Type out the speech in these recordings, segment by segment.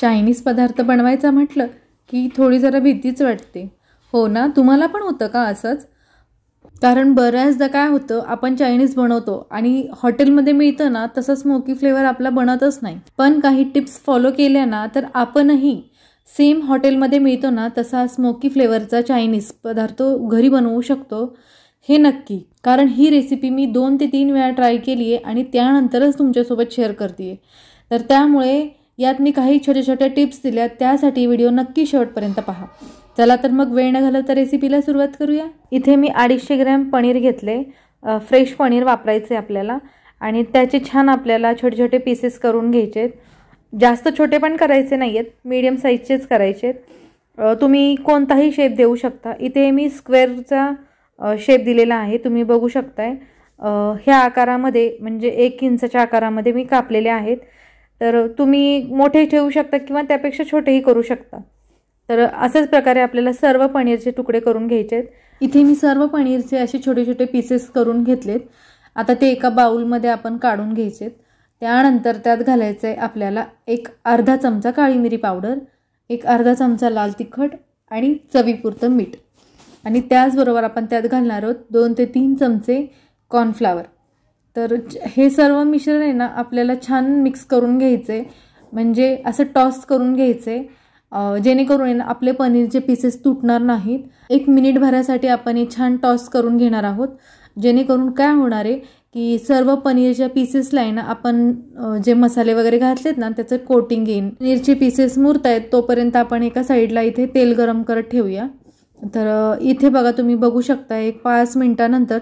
Chinese पदार्थ बनवायचा म्हटलं की थोडी जरा भीतीच वाटते. हो ना, तुम्हाला पण होतं का असंच? कारण बऱ्याचदा काय होतं, आपण चायनीज बनवतो आणि हॉटेलमध्ये मिळतं ना तसं स्मोकी फ्लेवर आपला बनतच नाही. पण काही टिप्स फॉलो केल्या ना तर आपणही सेम हॉटेलमध्ये मिळतो ना तसा स्मोकी फ्लेवरचा चायनीज पदार्थ घरी बनवू शकतो. हे नक्की, कारण ही रेसिपी मी 2 ते 3 वेळा ट्राय केली आहे आणि त्यानंतरच तुमच्यासोबत शेअर करते. तर त्यामुळे यात मी काही छोट्या छोट्या टिप्स दिल्या, त्यासाठी व्हिडिओ नक्की शेवटपर्यंत पहा. चला तर मग वेळ न घालवता रेसिपीला सुरुवात करूया. इथे मी 250 ग्रॅम पनीर घेतले. फ्रेश पनीर वापरायचे आपल्याला आणि त्याचे छान आपल्याला छोटे छोटे पीसेस करून घ्यायचे. जास्त छोटे पण करायचे नाही आहेत, मीडियम साईजचेच करायचे. तुम्ही कोणताही शेप देऊ शकता. इथे मी स्क्वेअरचा शेप दिलेला आहे, तुम्ही बघू शकताय. ह्या आकारामध्ये म्हणजे 1 इंचच्या आकारामध्ये मी कापलेले आहेत. तर तुम्ही मोठे ठेवू शकता किंवा त्यापेक्षा छोटेही करू शकता. तर अशाच प्रकारे आपल्याला सर्व पनीरचे तुकडे करून घ्यायचे आहेत. इथे मी सर्व पनीरचे असे छोटे छोटे पीसेस करून घेतलेत. आता ते एका बाउलमध्ये आपण काढून घ्यायचे. त्यानंतर त्यात घालायचं आहे आपल्याला एक अर्धा चमचा काळी मिरी पावडर, एक अर्धा चमचा लाल तिखट आणि चवीपुरतं मीठ. आणि त्याचबरोबर आपण त्यात घालणार आहोत 2 ते 3 चमचे कॉर्नफ्लावर. तर हे सर्व मिश्रण आहे ना आपल्याला छान मिक्स करून घ्यायचे, म्हणजे असं टॉस करून घ्यायचे, जेणेकरून आपले पनीरचे पीसेस तुटणार नाहीत. 1 मिनिट भरासाठी आपण हे छान टॉस करून घेणार आहोत, जेणेकरून काय होणार आहे की सर्व पनीरच्या पीसेसला आहे ना आपण जे मसाले वगैरे घातलेत ना त्याचं कोटिंग येईल. पनीरचे पीसेस मुरत आहेत तोपर्यंत आपण एका साईडला इथे तेल गरम करत ठेवूया. तर इथे बघा, तुम्ही बघू शकता एक 5 मिनिटानंतर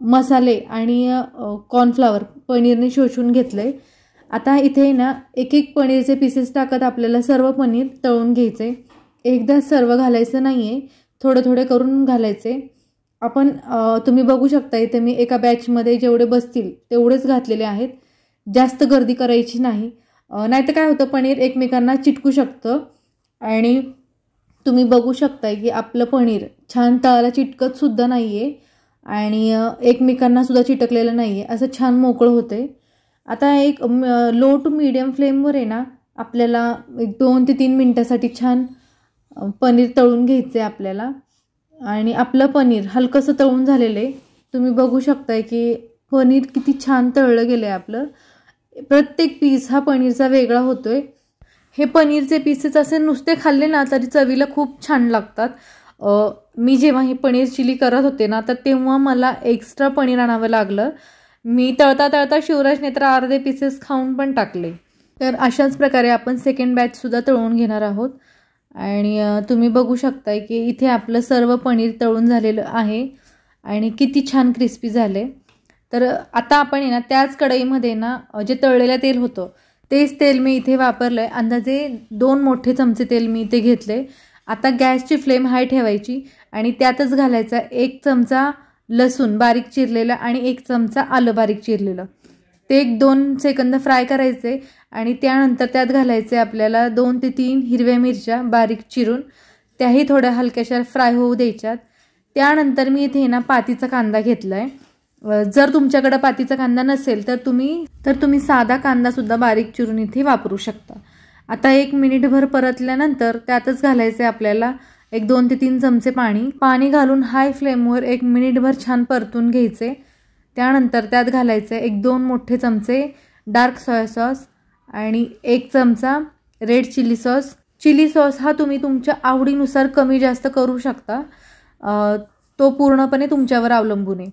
मसाले आणि कॉर्नफ्लावर पनीरने शोषून घेतले. आता इथे ना एक एक पनीरचे पीसेस टाकत आपल्याला सर्व पनीर तळून घ्यायचे. एकदा सर्व घालायचं नाही आहे, थोडे थोडे करून घालायचे. आपण तुम्ही बघू शकता इथे मी एका बॅचमध्ये जेवढे बसतील तेवढेच घातलेले आहेत. जास्त गर्दी करायची नाही, नाहीतर काय होतं पनीर एकमेकांना चिटकू शकतं. आणि तुम्ही बघू शकताय की आपलं पनीर छान तळाला चिटकत सुद्धा नाही आहे आणि एकमेकांना सुद्धा चिटकलेलं नाही आहे, असं छान मोकळं होते. आता एक लो टू मीडियम फ्लेमवर आहे ना आपल्याला एक 2 ते 3 मिनटासाठी छान पनीर तळून घ्यायचं आहे आपल्याला. आणि आपलं पनीर हलकंसं तळून झालेलं आहे. तुम्ही बघू शकताय की पनीर किती छान तळलं गेलं आहे आपलं. प्रत्येक पीस हा पनीरचा वेगळा होतोय. हे पनीरचे पीसेस असे नुसते खाल्ले ना तरी चवीला खूप छान लागतात. मी जेव्हा हे पनीर चिली करत होते ना तर तेव्हा मला एक्स्ट्रा पनीर आणावं लागलं. मी तळता तळता शिवराजने तर अर्धे पीसेस खाऊन पण टाकले. तर अशाच प्रकारे आपण सेकंड बॅचसुद्धा तळून घेणार आहोत. आणि तुम्ही बघू शकताय की इथे आपलं सर्व पनीर तळून झालेलं आहे आणि किती छान क्रिस्पी झाले. तर आता आपण आहे ना त्याच कढईमध्ये ना जे तळलेलं तेल होतं तेच तेल मी इथे वापरलं आहे. अंदाजे 2 मोठे चमचे तेल मी इथे घेतले. आता गॅसची फ्लेम हाय ठेवायची आणि त्यातच घालायचा 1 चमचा लसूण बारीक चिरलेला आणि 1 चमचा आलं बारीक चिरलेलं. ते 1-2 सेकंद फ्राय करायचे आणि त्यानंतर त्यात घालायचे आपल्याला 2 ते 3 हिरव्या मिरच्या बारीक चिरून, त्याही थोड्या हलक्याशा फ्राय होऊ द्यायच्यात. त्यानंतर मी इथे ना पातीचा कांदा घेतला आहे. जर तुमच्याकडे पातीचा कांदा नसेल तर तुम्ही साधा कांदासुद्धा बारीक चिरून इथे वापरू शकता. आता 1 मिनिटभर परतल्यानंतर त्यातच घालायचे आपल्याला 2 ते 3 चमचे पाणी घालून हाय फ्लेमवर 1 मिनिटभर छान परतून घ्यायचे. त्यानंतर त्यात घालायचे 1-2 मोठे चमचे डार्क सोया सॉस आणि 1 चमचा red chili sauce. Chili sauce हा तुम्ही तुमच्या आवडीनुसार कमी जास्त करू शकता, तो पूर्णपणे तुमच्यावर अवलंबून आहे.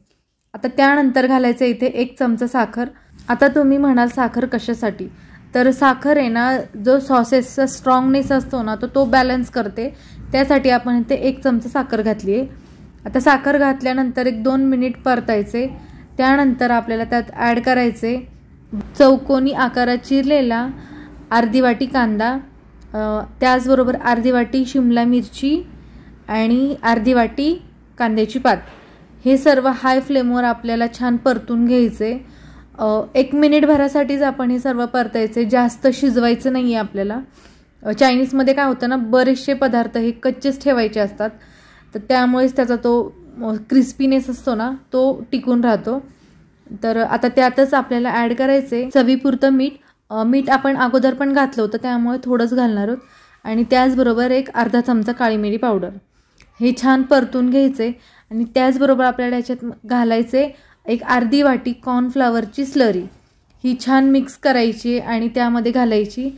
आता त्यानंतर घालायचं इथे 1 चमचा साखर. आता तुम्ही म्हणाल साखर कशासाठी, तर साखर आहे ना जो सॉसेसचा स्ट्रॉंगनेस असतो ना तो बॅलन्स करते, त्यासाठी आपण इथे 1 चमचा साखर घातली आहे. आता साखर घातल्यानंतर 1-2 मिनिट परतायचे. त्यानंतर आपल्याला त्यात ॲड करायचे चौकोनी आकारात चिरलेला अर्धी वाटी कांदा, त्याचबरोबर अर्धी वाटी शिमला मिरची आणि अर्धी वाटी कांद्याची पात. हे सर्व हाय फ्लेमवर आपल्याला छान परतून घ्यायचे. 1 मिनिटभरासाठीच आपण हे सर्व परतायचे, जास्त शिजवायचं नाही आहे आपल्याला. चायनीजमध्ये काय होतं ना बरेचसे पदार्थ हे कच्चेच ठेवायचे असतात, तर त्यामुळेच त्याचा तो क्रिस्पीनेस असतो ना तो टिकून राहतो. तर आता त्यातच आपल्याला ॲड करायचे चवीपुरतं मीठ मीठ आपण अगोदर पण घातलं होतं त्यामुळे थोडंच घालणार आहोत आणि त्याचबरोबर एक अर्धा चमचा काळी मिरी पावडर. हे छान परतून घ्यायचे आणि त्याचबरोबर आपल्याला याच्यात घालायचे एक अर्धी वाटी कॉर्नफ्लॉवरची स्लरी. ही छान मिक्स करायची आणि त्यामध्ये घालायची.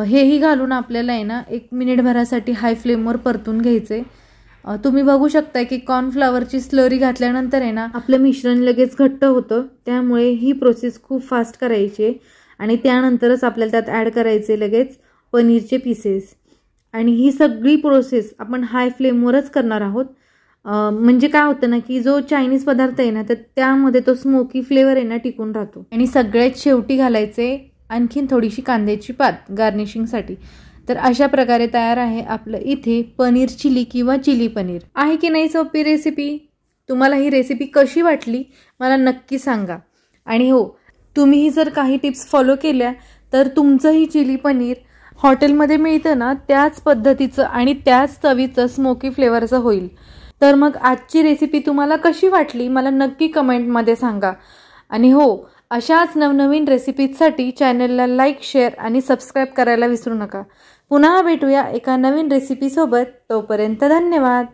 हेही घालून आपल्याला आहे ना 1 मिनिटभरासाठी हाय फ्लेमवर परतून घ्यायचे. तुम्ही बघू शकता की कॉर्नफ्लॉवरची स्लरी घातल्यानंतर आहे ना आपलं मिश्रण लगेच घट्ट होतं. त्यामुळे ही प्रोसेस खूप फास्ट करायची आहे आणि त्यानंतरच आपल्याला त्यात ॲड करायचे लगेच पनीरचे पीसेस. आणि ही सगळी प्रोसेस आपण हाय फ्लेमवरच करणार आहोत. म्हणजे काय होतं ना की जो चायनीज पदार्थ आहे ना तर त्यामध्ये तो स्मोकी फ्लेवर आहे ना टिकून राहतो. आणि सगळ्यात शेवटी घालायचे आणखीन थोडीशी कांद्याची पात गार्निशिंगसाठी. तर अशा प्रकारे तयार आहे आपलं इथे पनीर चिली किंवा चिली पनीर. आहे की नाही सोपी रेसिपी? तुम्हाला ही रेसिपी कशी वाटली मला नक्की सांगा. आणि हो, तुम्हीही जर काही टिप्स फॉलो केल्या तर तुमचंही चिली पनीर हॉटेलमध्ये मिळतं ना त्याच पद्धतीचं आणि त्याच चवीचं स्मोकी फ्लेवरचं होईल. तर मग आजची रेसिपी तुम्हाला कशी वाटली मला नक्की कमेंटमध्ये सांगा. आणि हो, अशाच नवनवीन रेसिपीजसाठी चॅनलला लाईक, शेअर आणि सबस्क्राईब करायला विसरू नका. पुन्हा भेटूया एका नवीन रेसिपीसोबत. तोपर्यंत धन्यवाद.